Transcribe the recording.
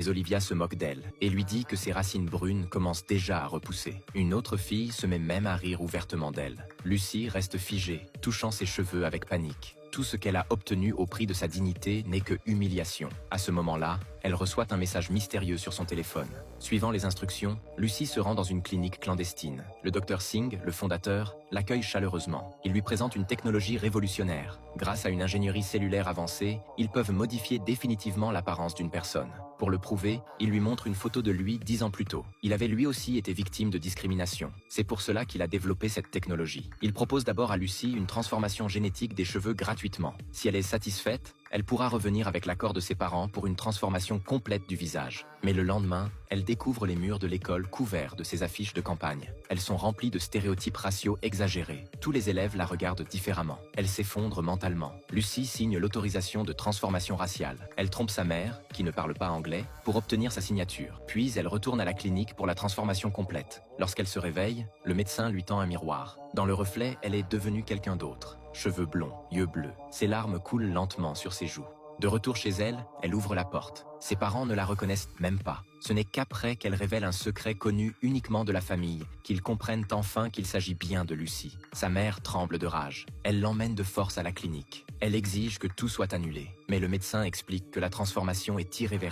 Mais Olivia se moque d'elle et lui dit que ses racines brunes commencent déjà à repousser. Une autre fille se met même à rire ouvertement d'elle. Lucy reste figée, touchant ses cheveux avec panique. Tout ce qu'elle a obtenu au prix de sa dignité n'est que humiliation. À ce moment-là, elle reçoit un message mystérieux sur son téléphone. Suivant les instructions, Lucy se rend dans une clinique clandestine. Le docteur Singh, le fondateur, l'accueille chaleureusement. Il lui présente une technologie révolutionnaire. Grâce à une ingénierie cellulaire avancée, ils peuvent modifier définitivement l'apparence d'une personne. Pour le prouver, il lui montre une photo de lui 10 ans plus tôt. Il avait lui aussi été victime de discrimination. C'est pour cela qu'il a développé cette technologie. Il propose d'abord à Lucy une transformation génétique des cheveux gratuitement. Si elle est satisfaite, elle pourra revenir avec l'accord de ses parents pour une transformation complète du visage. Mais le lendemain, elle découvre les murs de l'école couverts de ses affiches de campagne. Elles sont remplies de stéréotypes raciaux exagérés. Tous les élèves la regardent différemment. Elle s'effondre mentalement. Lucy signe l'autorisation de transformation raciale. Elle trompe sa mère, qui ne parle pas anglais, pour obtenir sa signature. Puis elle retourne à la clinique pour la transformation complète. Lorsqu'elle se réveille, le médecin lui tend un miroir. Dans le reflet, elle est devenue quelqu'un d'autre. Cheveux blonds, yeux bleus. Ses larmes coulent lentement sur ses joues. De retour chez elle, elle ouvre la porte. Ses parents ne la reconnaissent même pas. Ce n'est qu'après qu'elle révèle un secret connu uniquement de la famille, qu'ils comprennent enfin qu'il s'agit bien de Lucy. Sa mère tremble de rage. Elle l'emmène de force à la clinique. Elle exige que tout soit annulé. Mais le médecin explique que la transformation est irréversible.